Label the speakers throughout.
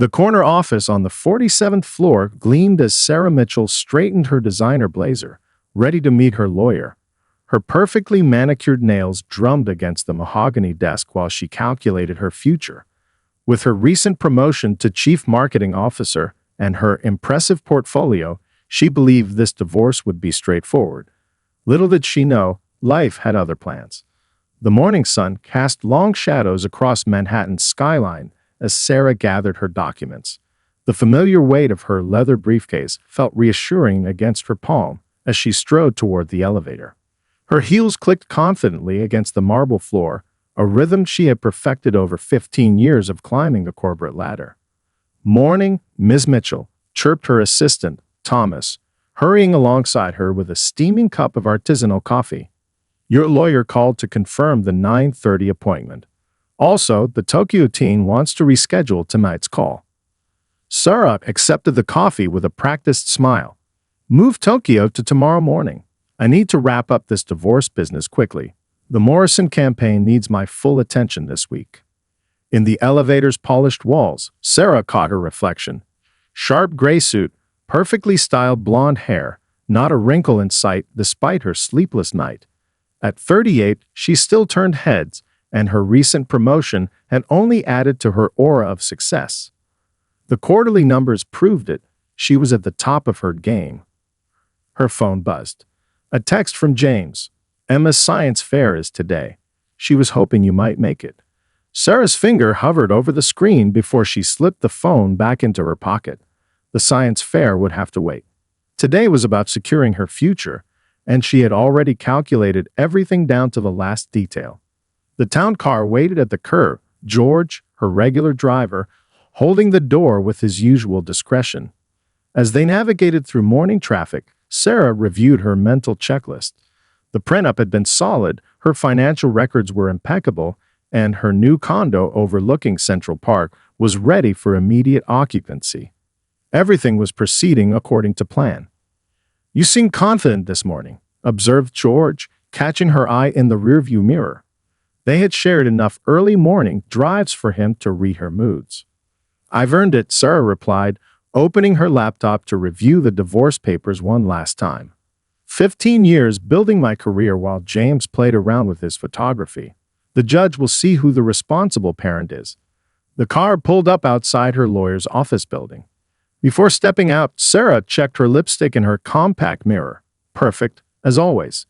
Speaker 1: The corner office on the 47th floor gleamed as Sarah Mitchell straightened her designer blazer, ready to meet her lawyer. Her perfectly manicured nails drummed against the mahogany desk while she calculated her future. With her recent promotion to chief marketing officer and her impressive portfolio, she believed this divorce would be straightforward. Little did she know, life had other plans. The morning sun cast long shadows across Manhattan's skyline as Sarah gathered her documents. The familiar weight of her leather briefcase felt reassuring against her palm as she strode toward the elevator. Her heels clicked confidently against the marble floor, a rhythm she had perfected over 15 years of climbing the corporate ladder. "Morning, Ms. Mitchell," chirped her assistant, Thomas, hurrying alongside her with a steaming cup of artisanal coffee. "Your lawyer called to confirm the 9:30 appointment. Also, the Tokyo teen wants to reschedule tonight's call." Sarah accepted the coffee with a practiced smile. "Move Tokyo to tomorrow morning. I need to wrap up this divorce business quickly. The Morrison campaign needs my full attention this week." In the elevator's polished walls, Sarah caught her reflection. Sharp gray suit, perfectly styled blonde hair, not a wrinkle in sight despite her sleepless night. At 38, she still turned heads, and her recent promotion had only added to her aura of success. The quarterly numbers proved it. She was at the top of her game. Her phone buzzed. A text from James. "Emma's science fair is today. She was hoping you might make it." Sarah's finger hovered over the screen before she slipped the phone back into her pocket. The science fair would have to wait. Today was about securing her future, and she had already calculated everything down to the last detail. The town car waited at the curb, George, her regular driver, holding the door with his usual discretion. As they navigated through morning traffic, Sarah reviewed her mental checklist. The prenup had been solid, her financial records were impeccable, and her new condo overlooking Central Park was ready for immediate occupancy. Everything was proceeding according to plan. "You seem confident this morning," observed George, catching her eye in the rearview mirror. They had shared enough early morning drives for him to read her moods. "I've earned it," Sarah replied, opening her laptop to review the divorce papers one last time. 15 years building my career while James played around with his photography. The judge will see who the responsible parent is." The car pulled up outside her lawyer's office building. Before stepping out, Sarah checked her lipstick in her compact mirror. Perfect, as always.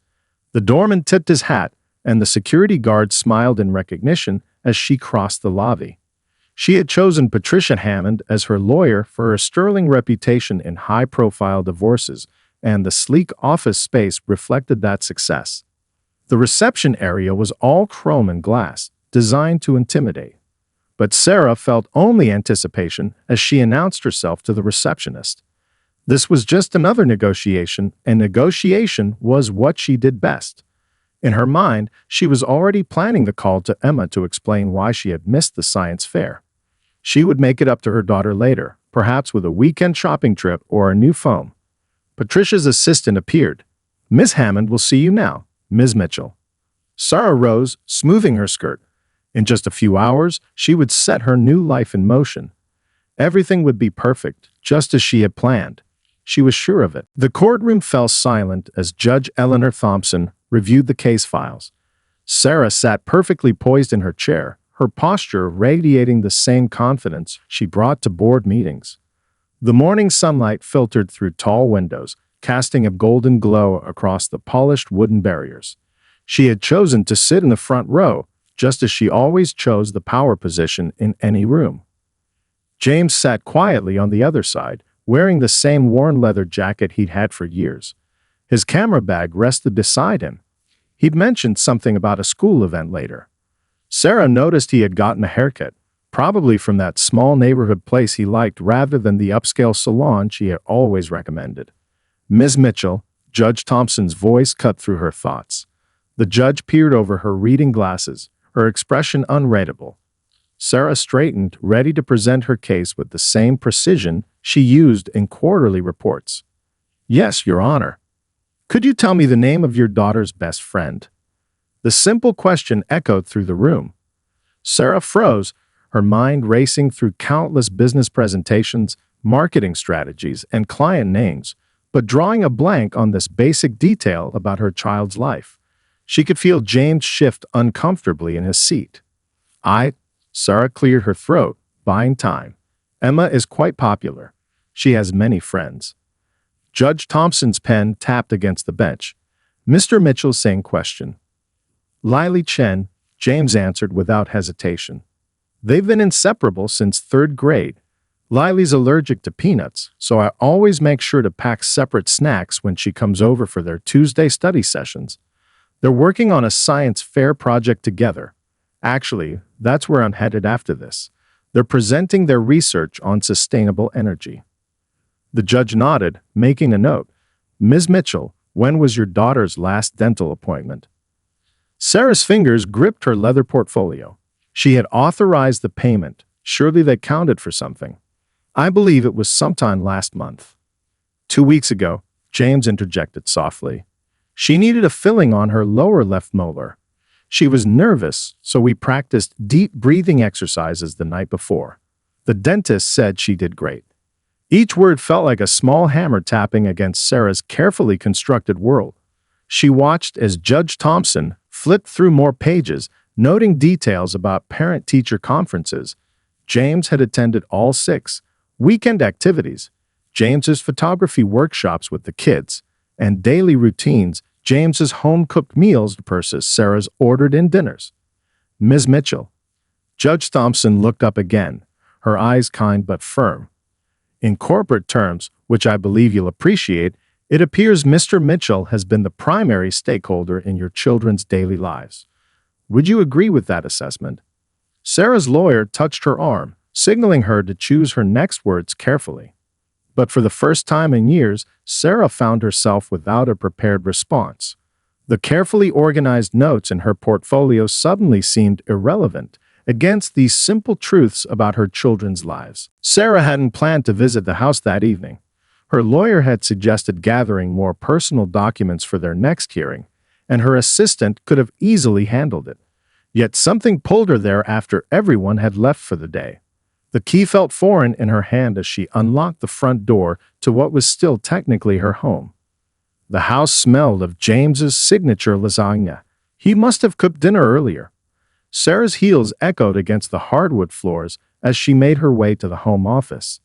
Speaker 1: The doorman tipped his hat, and the security guard smiled in recognition as she crossed the lobby. She had chosen Patricia Hammond as her lawyer for her sterling reputation in high-profile divorces, and the sleek office space reflected that success. The reception area was all chrome and glass, designed to intimidate. But Sarah felt only anticipation as she announced herself to the receptionist. This was just another negotiation, and negotiation was what she did best. In her mind, she was already planning the call to Emma to explain why she had missed the science fair. She would make it up to her daughter later, perhaps with a weekend shopping trip or a new phone. Patricia's assistant appeared. "Miss Hammond will see you now, Ms. Mitchell." Sarah rose, smoothing her skirt. In just a few hours, she would set her new life in motion. Everything would be perfect, just as she had planned. She was sure of it. The courtroom fell silent as Judge Eleanor Thompson reviewed the case files. Sarah sat perfectly poised in her chair, her posture radiating the same confidence she brought to board meetings. The morning sunlight filtered through tall windows, casting a golden glow across the polished wooden barriers. She had chosen to sit in the front row, just as she always chose the power position in any room. James sat quietly on the other side, wearing the same worn leather jacket he'd had for years. His camera bag rested beside him. He'd mentioned something about a school event later. Sarah noticed he had gotten a haircut, probably from that small neighborhood place he liked rather than the upscale salon she had always recommended. "Ms. Mitchell," Judge Thompson's voice cut through her thoughts. The judge peered over her reading glasses, her expression unreadable. Sarah straightened, ready to present her case with the same precision she used in quarterly reports. "Yes, Your Honor. Could you tell me the name of your daughter's best friend?" The simple question echoed through the room. Sarah froze, her mind racing through countless business presentations, marketing strategies, and client names, but drawing a blank on this basic detail about her child's life. She could feel James shift uncomfortably in his seat. Sarah cleared her throat, buying time. Emma is quite popular. She has many friends. Judge Thompson's pen tapped against the bench. Mr. Mitchell's same question. Lily Chen, James answered without hesitation. They've been inseparable since third grade. Lily's allergic to peanuts, so I always make sure to pack separate snacks when she comes over for their Tuesday study sessions. They're working on a science fair project together. Actually, that's where I'm headed after this. They're presenting their research on sustainable energy. The judge nodded, making a note. Ms. Mitchell, when was your daughter's last dental appointment? Sarah's fingers gripped her leather portfolio. She had authorized the payment. Surely they counted for something. I believe it was sometime last month. 2 weeks ago, James interjected softly. She needed a filling on her lower left molar. She was nervous, so we practiced deep breathing exercises the night before. The dentist said she did great. Each word felt like a small hammer tapping against Sarah's carefully constructed world. She watched as Judge Thompson flipped through more pages, noting details about parent-teacher conferences. James had attended all 6 weekend activities, James's photography workshops with the kids, and daily routines, James's home-cooked meals versus Sarah's ordered-in dinners. Ms. Mitchell. Judge Thompson looked up again, her eyes kind but firm. In corporate terms, which I believe you'll appreciate, it appears Mr. Mitchell has been the primary stakeholder in your children's daily lives. Would you agree with that assessment? Sarah's lawyer touched her arm, signaling her to choose her next words carefully. But for the first time in years, Sarah found herself without a prepared response. The carefully organized notes in her portfolio suddenly seemed irrelevant against these simple truths about her children's lives. Sarah hadn't planned to visit the house that evening. Her lawyer had suggested gathering more personal documents for their next hearing, and her assistant could have easily handled it. Yet something pulled her there after everyone had left for the day. The key felt foreign in her hand as she unlocked the front door to what was still technically her home. The house smelled of James's signature lasagna. He must have cooked dinner earlier. Sarah's heels echoed against the hardwood floors as she made her way to the home office.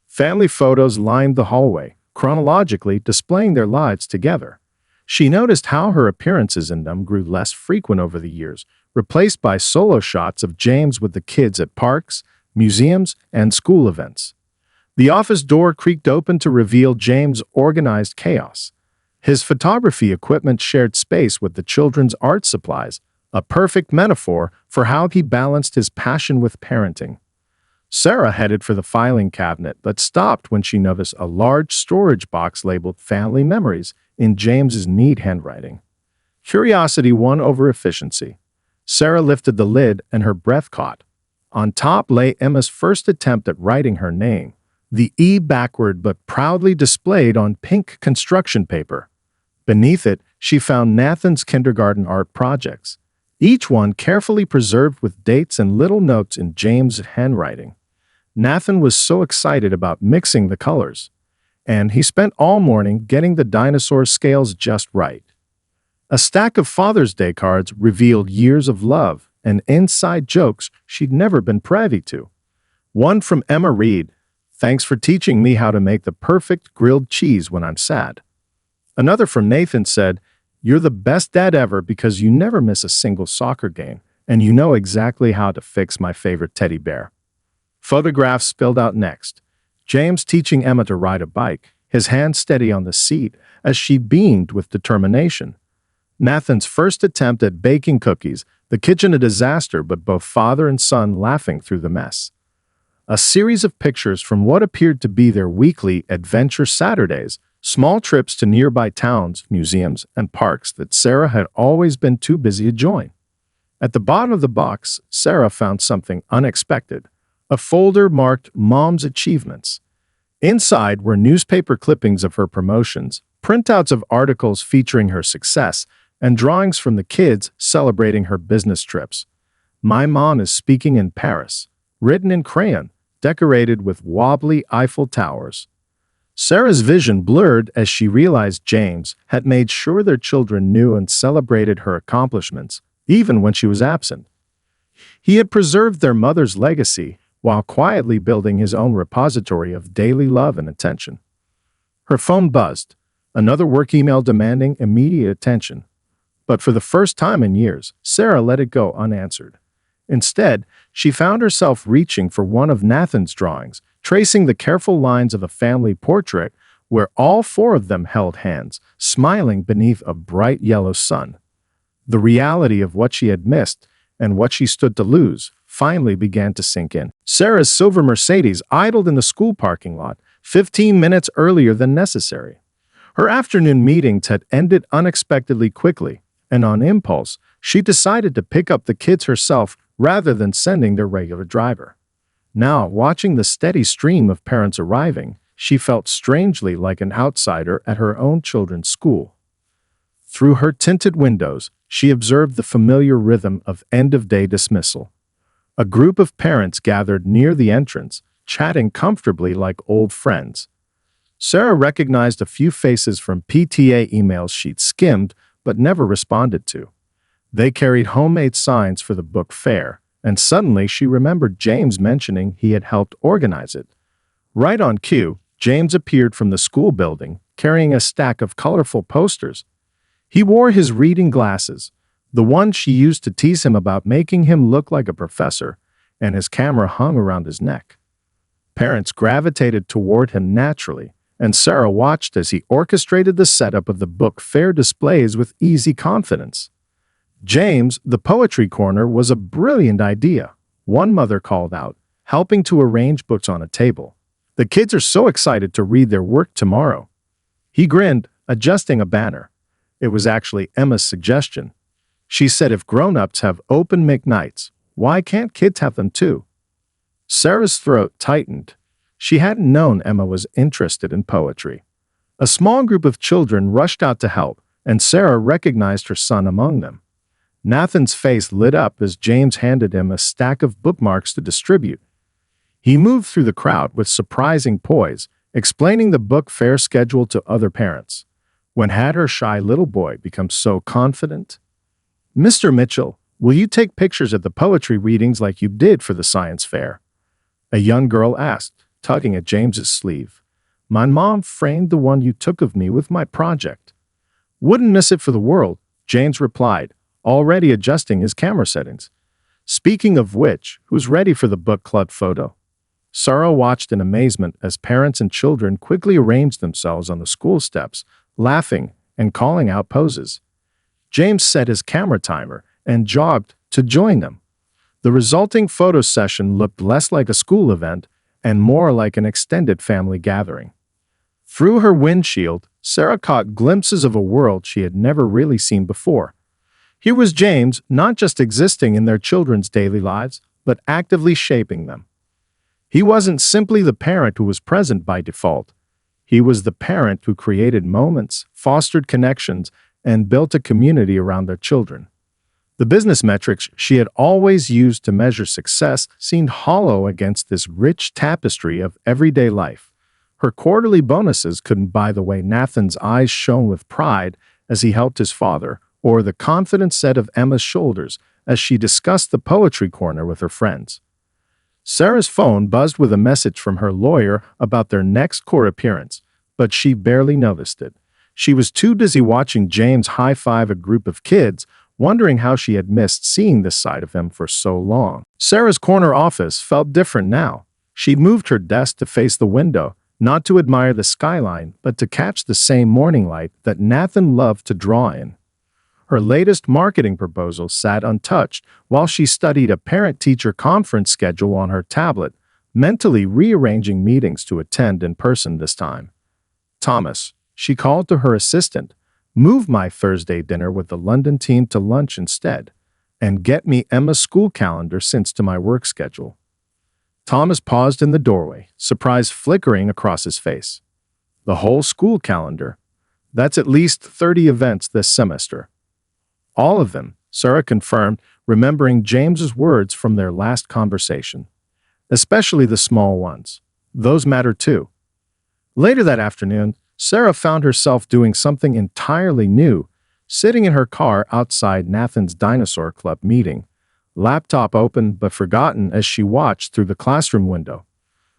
Speaker 1: Family photos lined the hallway, chronologically displaying their lives together. She noticed how her appearances in them grew less frequent over the years, replaced by solo shots of James with the kids at parks, museums, and school events. The office door creaked open to reveal James' organized chaos. His photography equipment shared space with the children's art supplies, a perfect metaphor for how he balanced his passion with parenting. Sarah headed for the filing cabinet but stopped when she noticed a large storage box labeled Family Memories in James's neat handwriting. Curiosity won over efficiency. Sarah lifted the lid and her breath caught. On top lay Emma's first attempt at writing her name, the E backward but proudly displayed on pink construction paper. Beneath it, she found Nathan's kindergarten art projects, each one carefully preserved with dates and little notes in James' handwriting. Nathan was so excited about mixing the colors, and he spent all morning getting the dinosaur scales just right. A stack of Father's Day cards revealed years of love and inside jokes she'd never been privy to. One from Emma Reed, "Thanks for teaching me how to make the perfect grilled cheese when I'm sad." Another from Nathan said, "You're the best dad ever because you never miss a single soccer game, and you know exactly how to fix my favorite teddy bear." Photographs spilled out next. James teaching Emma to ride a bike, his hand steady on the seat as she beamed with determination. Nathan's first attempt at baking cookies, the kitchen a disaster but both father and son laughing through the mess. A series of pictures from what appeared to be their weekly adventure Saturdays, small trips to nearby towns, museums, and parks that Sarah had always been too busy to join. At the bottom of the box, Sarah found something unexpected, a folder marked Mom's Achievements. Inside were newspaper clippings of her promotions, printouts of articles featuring her success, and drawings from the kids celebrating her business trips. "My mom is speaking in Paris," written in crayon, decorated with wobbly Eiffel Towers. Sarah's vision blurred as she realized James had made sure their children knew and celebrated her accomplishments, even when she was absent. He had preserved their mother's legacy while quietly building his own repository of daily love and attention. Her phone buzzed, another work email demanding immediate attention. But for the first time in years, Sarah let it go unanswered. Instead, she found herself reaching for one of Nathan's drawings, tracing the careful lines of a family portrait where all four of them held hands, smiling beneath a bright yellow sun. The reality of what she had missed and what she stood to lose finally began to sink in. Sarah's silver Mercedes idled in the school parking lot 15 minutes earlier than necessary. Her afternoon meetings had ended unexpectedly quickly, and on impulse, she decided to pick up the kids herself rather than sending their regular driver. Now, watching the steady stream of parents arriving, she felt strangely like an outsider at her own children's school. Through her tinted windows, she observed the familiar rhythm of end-of-day dismissal. A group of parents gathered near the entrance, chatting comfortably like old friends. Sarah recognized a few faces from PTA emails she'd skimmed but never responded to. They carried homemade signs for the book fair, and suddenly she remembered James mentioning he had helped organize it. Right on cue, James appeared from the school building, carrying a stack of colorful posters. He wore his reading glasses, the ones she used to tease him about making him look like a professor, and his camera hung around his neck. Parents gravitated toward him naturally, and Sarah watched as he orchestrated the setup of the book fair displays with easy confidence. James, the poetry corner, was a brilliant idea, one mother called out, helping to arrange books on a table. The kids are so excited to read their work tomorrow. He grinned, adjusting a banner. It was actually Emma's suggestion. She said if grown-ups have open mic nights, why can't kids have them too? Sarah's throat tightened. She hadn't known Emma was interested in poetry. A small group of children rushed out to help, and Sarah recognized her son among them. Nathan's face lit up as James handed him a stack of bookmarks to distribute. He moved through the crowd with surprising poise, explaining the book fair schedule to other parents. When had her shy little boy become so confident? "Mr. Mitchell, will you take pictures at the poetry readings like you did for the science fair?" A young girl asked, tugging at James's sleeve. "My mom framed the one you took of me with my project." "Wouldn't miss it for the world," James replied, already adjusting his camera settings. Speaking of which, who's ready for the book club photo? Sarah watched in amazement as parents and children quickly arranged themselves on the school steps, laughing and calling out poses. James set his camera timer and jogged to join them. The resulting photo session looked less like a school event and more like an extended family gathering. Through her windshield, Sarah caught glimpses of a world she had never really seen before. Here was James not just existing in their children's daily lives, but actively shaping them. He wasn't simply the parent who was present by default. He was the parent who created moments, fostered connections, and built a community around their children. The business metrics she had always used to measure success seemed hollow against this rich tapestry of everyday life. Her quarterly bonuses couldn't buy the way Nathan's eyes shone with pride as he helped his father, or the confident set of Emma's shoulders as she discussed the poetry corner with her friends. Sarah's phone buzzed with a message from her lawyer about their next court appearance, but she barely noticed it. She was too busy watching James high-five a group of kids, wondering how she had missed seeing this side of him for so long. Sarah's corner office felt different now. She'd moved her desk to face the window, not to admire the skyline, but to catch the same morning light that Nathan loved to draw in. Her latest marketing proposal sat untouched while she studied a parent-teacher conference schedule on her tablet, mentally rearranging meetings to attend in person this time. "Thomas," she called to her assistant, "move my Thursday dinner with the London team to lunch instead, and get me Emma's school calendar since to my work schedule." Thomas paused in the doorway, surprise flickering across his face. "The whole school calendar? That's at least 30 events this semester." "All of them," Sarah confirmed, remembering James's words from their last conversation. especially the small ones. Those matter too. Later that afternoon, Sarah found herself doing something entirely new, sitting in her car outside Nathan's Dinosaur Club meeting, laptop open but forgotten as she watched through the classroom window.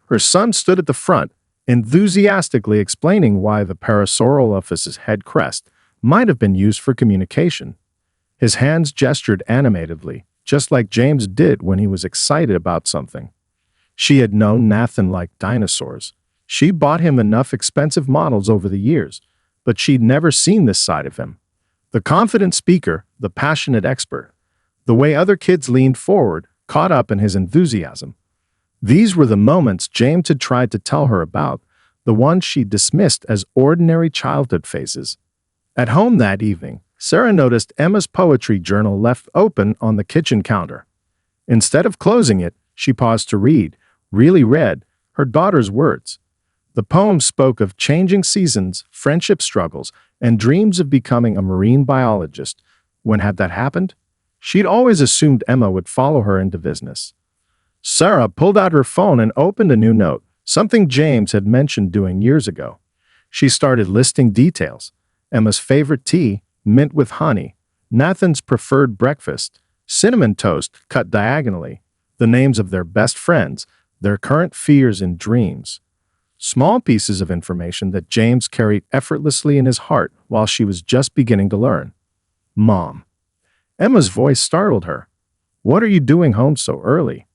Speaker 1: Her son stood at the front, enthusiastically explaining why the parasaural of his head crest might have been used for communication. His hands gestured animatedly, just like James did when he was excited about something. She had known Nathan liked dinosaurs. She bought him enough expensive models over the years, but she'd never seen this side of him. The confident speaker, the passionate expert. The way other kids leaned forward, caught up in his enthusiasm. These were the moments James had tried to tell her about, the ones she dismissed as ordinary childhood phases. At home that evening, Sarah noticed Emma's poetry journal left open on the kitchen counter. Instead of closing it, she paused to read, really read, her daughter's words. The poem spoke of changing seasons, friendship struggles, and dreams of becoming a marine biologist. When had that happened? She'd always assumed Emma would follow her into business. Sarah pulled out her phone and opened a new note, something James had mentioned doing years ago. She started listing details. Emma's favorite tea, mint with honey, Nathan's preferred breakfast, cinnamon toast cut diagonally, the names of their best friends, their current fears and dreams. Small pieces of information that James carried effortlessly in his heart while she was just beginning to learn. Mom. Emma's voice startled her. What are you doing home so early?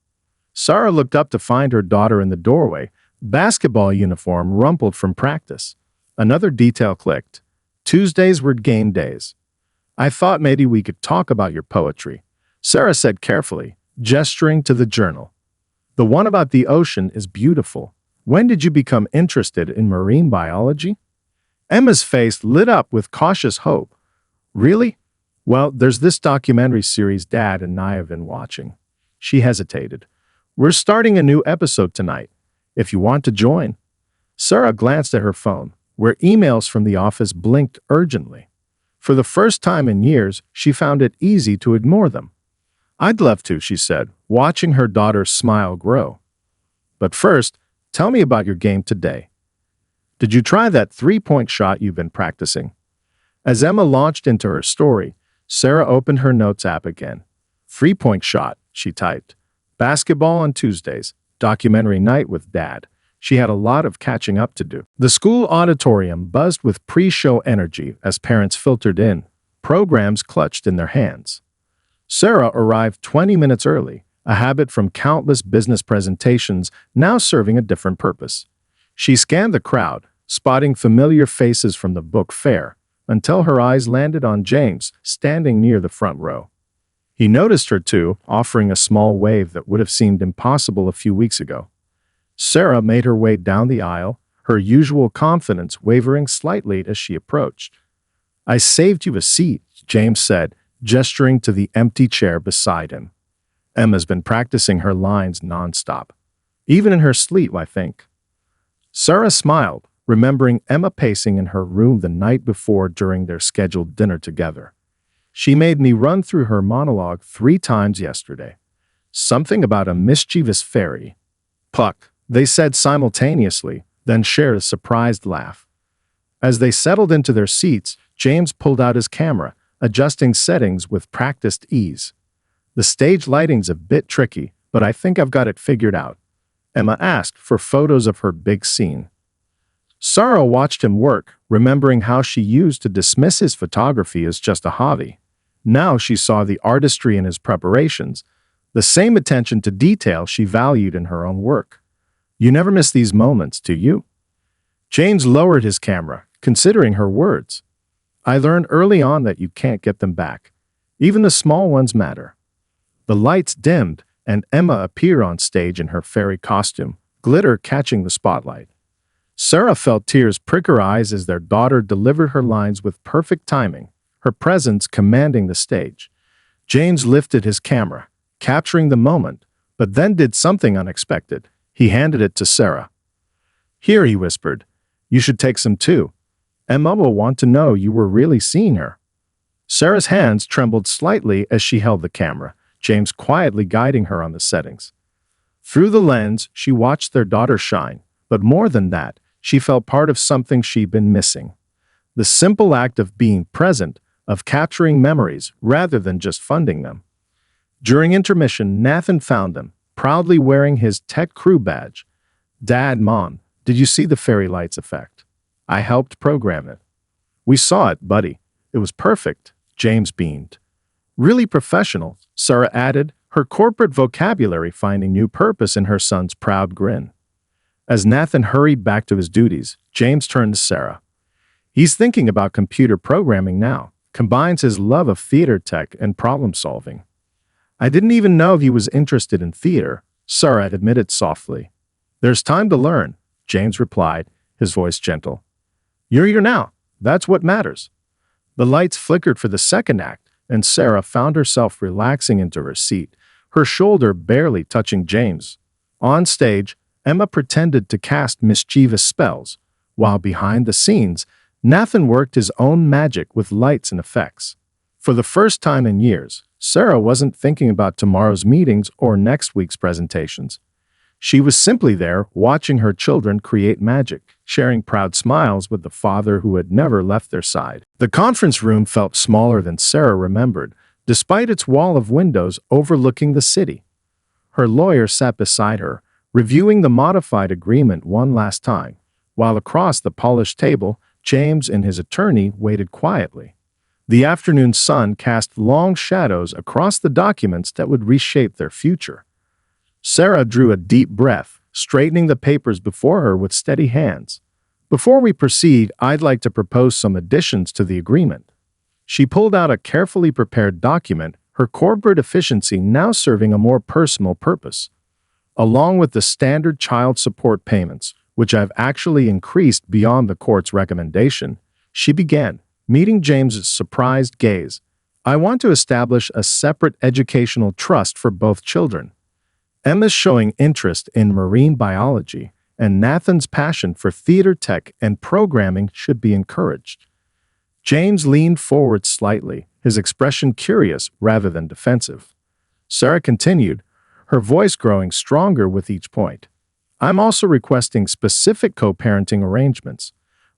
Speaker 1: Sarah looked up to find her daughter in the doorway, basketball uniform rumpled from practice. Another detail clicked. Tuesdays were game days. I thought maybe we could talk about your poetry, Sarah said carefully, gesturing to the journal. The one about the ocean is beautiful. When did you become interested in marine biology? Emma's face lit up with cautious hope. Really? Well, there's this documentary series Dad and I have been watching. She hesitated. We're starting a new episode tonight, if you want to join. Sarah glanced at her phone, where emails from the office blinked urgently. For the first time in years, she found it easy to ignore them. I'd love to, she said, watching her daughter's smile grow. But first, tell me about your game today. Did you try that three-point shot you've been practicing? As Emma launched into her story, Sarah opened her notes app again. Three-point shot, she typed. Basketball on Tuesdays, documentary night with Dad. She had a lot of catching up to do. The school auditorium buzzed with pre-show energy as parents filtered in, programs clutched in their hands. Sarah arrived 20 minutes early, a habit from countless business presentations now serving a different purpose. She scanned the crowd, spotting familiar faces from the book fair, until her eyes landed on James, standing near the front row. He noticed her too, offering a small wave that would have seemed impossible a few weeks ago. Sarah made her way down the aisle, her usual confidence wavering slightly as she approached. I saved you a seat, James said, gesturing to the empty chair beside him. Emma's been practicing her lines nonstop. Even in her sleep, I think. Sarah smiled, remembering Emma pacing in her room the night before during their scheduled dinner together. She made me run through her monologue 3 times yesterday. Something about a mischievous fairy. Pluck, they said simultaneously, then shared a surprised laugh. As they settled into their seats, James pulled out his camera, adjusting settings with practiced ease. The stage lighting's a bit tricky, but I think I've got it figured out. Emma asked for photos of her big scene. Sarah watched him work, remembering how she used to dismiss his photography as just a hobby. Now she saw the artistry in his preparations, the same attention to detail she valued in her own work. You never miss these moments, do you? James lowered his camera, considering her words. I learned early on that you can't get them back. Even the small ones matter. The lights dimmed, and Emma appeared on stage in her fairy costume, glitter catching the spotlight. Sarah felt tears prick her eyes as their daughter delivered her lines with perfect timing, her presence commanding the stage. James lifted his camera, capturing the moment, but then did something unexpected. He handed it to Sarah. Here, he whispered. You should take some too. Emma will want to know you were really seeing her. Sarah's hands trembled slightly as she held the camera, James quietly guiding her on the settings. Through the lens, she watched their daughter shine, but more than that, she felt part of something she'd been missing. The simple act of being present, of capturing memories rather than just funding them. During intermission, Nathan found them, proudly wearing his tech crew badge. "Dad, Mom, did you see the fairy lights effect? I helped program it." "We saw it, buddy. It was perfect," James beamed. "Really professional," Sarah added, her corporate vocabulary finding new purpose in her son's proud grin. As Nathan hurried back to his duties, James turned to Sarah. "He's thinking about computer programming now, combines his love of theater tech and problem solving." "I didn't even know he was interested in theater," Sarah admitted softly. "There's time to learn," James replied, his voice gentle. "You're here now. That's what matters." The lights flickered for the second act, and Sarah found herself relaxing into her seat, her shoulder barely touching James. On stage, Emma pretended to cast mischievous spells, while behind the scenes, Nathan worked his own magic with lights and effects. For the first time in years, Sarah wasn't thinking about tomorrow's meetings or next week's presentations. She was simply there, watching her children create magic, sharing proud smiles with the father who had never left their side. The conference room felt smaller than Sarah remembered, despite its wall of windows overlooking the city. Her lawyer sat beside her, reviewing the modified agreement one last time, while across the polished table, James and his attorney waited quietly. The afternoon sun cast long shadows across the documents that would reshape their future. Sarah drew a deep breath, straightening the papers before her with steady hands. "Before we proceed, I'd like to propose some additions to the agreement." She pulled out a carefully prepared document, her corporate efficiency now serving a more personal purpose. "Along with the standard child support payments, which I've actually increased beyond the court's recommendation," she began, meeting James's surprised gaze. "I want to establish a separate educational trust for both children. Emma's showing interest in marine biology, and Nathan's passion for theater tech and programming should be encouraged." James leaned forward slightly, his expression curious rather than defensive. Sarah continued, her voice growing stronger with each point. "I'm also requesting specific co-parenting arrangements,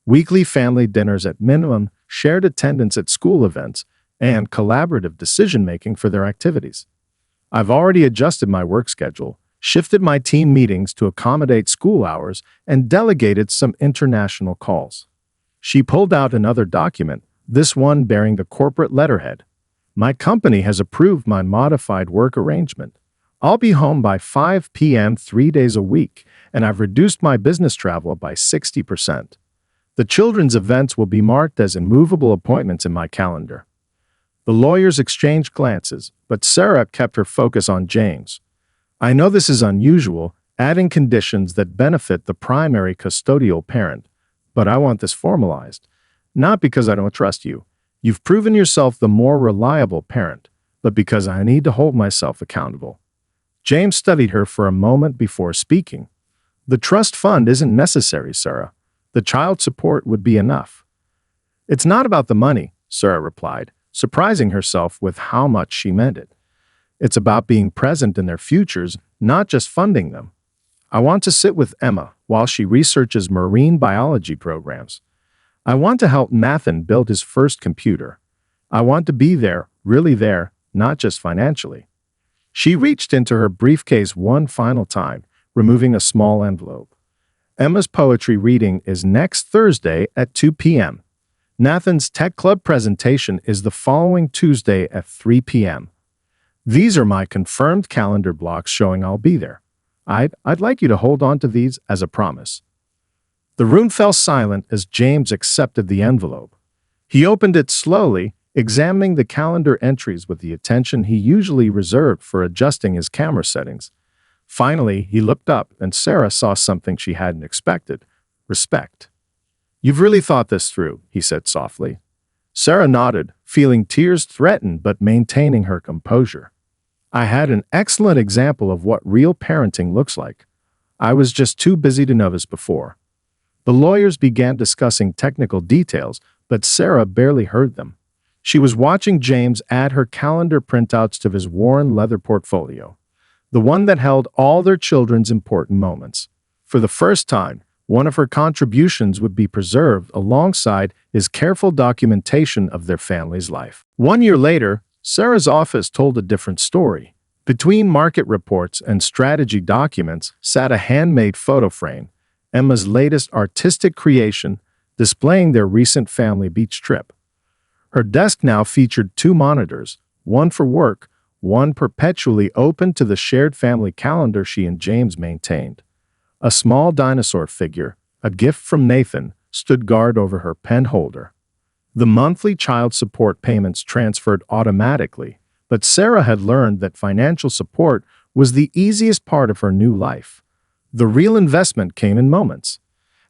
Speaker 1: weekly family dinners at minimum, shared attendance at school events, and collaborative decision-making for their activities. I've already adjusted my work schedule, shifted my team meetings to accommodate school hours, and delegated some international calls." She pulled out another document, this one bearing the corporate letterhead. "My company has approved my modified work arrangement. I'll be home by 5 p.m. 3 days a week, and I've reduced my business travel by 60%. The children's events will be marked as immovable appointments in my calendar." The lawyers exchanged glances, but Sarah kept her focus on James. "I know this is unusual, adding conditions that benefit the primary custodial parent, but I want this formalized. Not because I don't trust you. You've proven yourself the more reliable parent, but because I need to hold myself accountable." James studied her for a moment before speaking. "The trust fund isn't necessary, Sarah. The child support would be enough." "It's not about the money," Sarah replied, surprising herself with how much she meant it. "It's about being present in their futures, not just funding them. I want to sit with Emma while she researches marine biology programs. I want to help Nathan build his first computer. I want to be there, really there, not just financially." She reached into her briefcase one final time, removing a small envelope. "Emma's poetry reading is next Thursday at 2 p.m. Nathan's Tech Club presentation is the following Tuesday at 3 p.m. These are my confirmed calendar blocks showing I'll be there. I'd like you to hold on to these as a promise." The room fell silent as James accepted the envelope. He opened it slowly, examining the calendar entries with the attention he usually reserved for adjusting his camera settings. Finally, he looked up and Sarah saw something she hadn't expected: respect. "You've really thought this through," he said softly. Sarah nodded, feeling tears threaten but maintaining her composure. "I had an excellent example of what real parenting looks like. I was just too busy to notice before." The lawyers began discussing technical details, but Sarah barely heard them. She was watching James add her calendar printouts to his worn leather portfolio. the one that held all their children's important moments. For the first time, one of her contributions would be preserved alongside his careful documentation of their family's life. 1 year later, Sarah's office told a different story. Between market reports and strategy documents sat a handmade photo frame, Emma's latest artistic creation, displaying their recent family beach trip. Her desk now featured 2 monitors, one for work, one perpetually open to the shared family calendar she and James maintained. A small dinosaur figure, a gift from Nathan, stood guard over her pen holder. The monthly child support payments transferred automatically, but Sarah had learned that financial support was the easiest part of her new life. The real investment came in moments.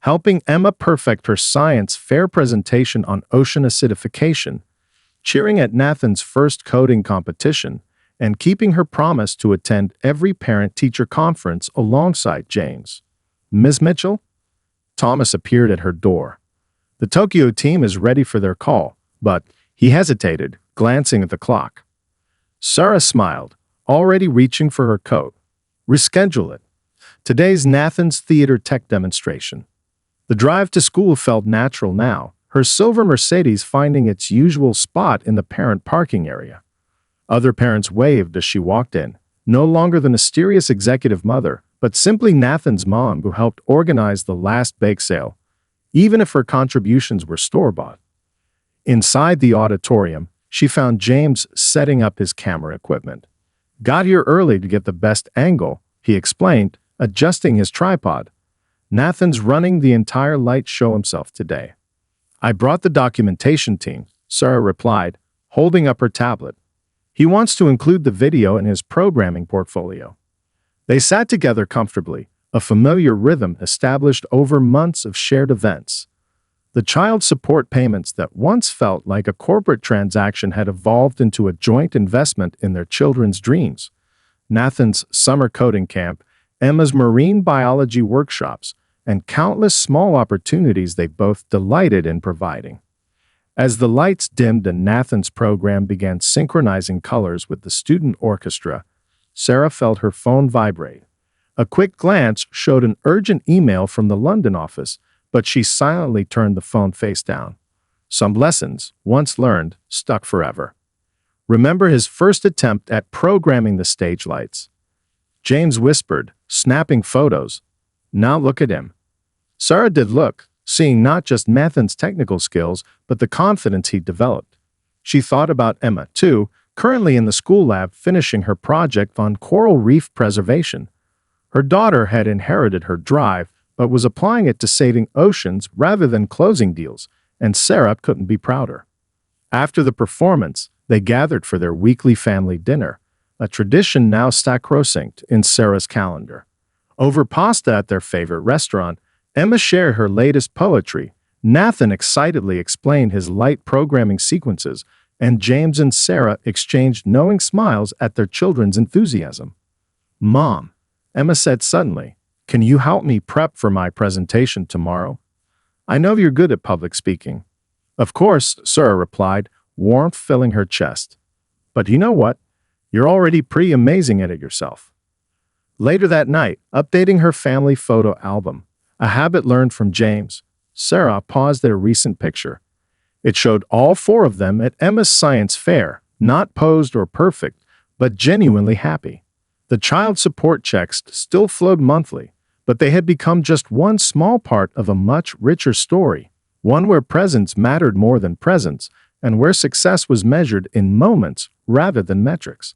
Speaker 1: Helping Emma perfect her science fair presentation on ocean acidification, cheering at Nathan's first coding competition, and keeping her promise to attend every parent-teacher conference alongside James. Ms. Mitchell? Thomas appeared at her door. The Tokyo team is ready for their call, but he hesitated, glancing at the clock. Sarah smiled, already reaching for her coat. Reschedule it. Today's Nathan's theater tech demonstration. The drive to school felt natural now, her silver Mercedes finding its usual spot in the parent parking area. Other parents waved as she walked in, no longer the mysterious executive mother, but simply Nathan's mom who helped organize the last bake sale, even if her contributions were store-bought. Inside the auditorium, she found James setting up his camera equipment. Got here early to get the best angle, he explained, adjusting his tripod. Nathan's running the entire light show himself today. I brought the documentation team, Sarah replied, holding up her tablet. He wants to include the video in his programming portfolio. They sat together comfortably, a familiar rhythm established over months of shared events. The child support payments that once felt like a corporate transaction had evolved into a joint investment in their children's dreams. Nathan's summer coding camp, Emma's marine biology workshops, and countless small opportunities they both delighted in providing. As the lights dimmed and Nathan's program began synchronizing colors with the student orchestra, Sarah felt her phone vibrate. A quick glance showed an urgent email from the London office, but she silently turned the phone face down. Some lessons, once learned, stuck forever. Remember his first attempt at programming the stage lights? James whispered, snapping photos. Now look at him. Sarah did look, seeing not just Nathan's technical skills, but the confidence he developed. She thought about Emma, too, currently in the school lab finishing her project on coral reef preservation. Her daughter had inherited her drive, but was applying it to saving oceans rather than closing deals, and Sarah couldn't be prouder. After the performance, they gathered for their weekly family dinner, a tradition now sacrosanct in Sarah's calendar. Over pasta at their favorite restaurant, Emma shared her latest poetry, Nathan excitedly explained his light programming sequences, and James and Sarah exchanged knowing smiles at their children's enthusiasm. Mom, Emma said suddenly, can you help me prep for my presentation tomorrow? I know you're good at public speaking. Of course, Sarah replied, warmth filling her chest. But you know what? You're already pretty amazing at it yourself. Later that night, updating her family photo album, a habit learned from James, Sarah paused at a recent picture. It showed all 4 of them at Emma's science fair, not posed or perfect, but genuinely happy. The child support checks still flowed monthly, but they had become just one small part of a much richer story, one where presence mattered more than presence, and where success was measured in moments rather than metrics.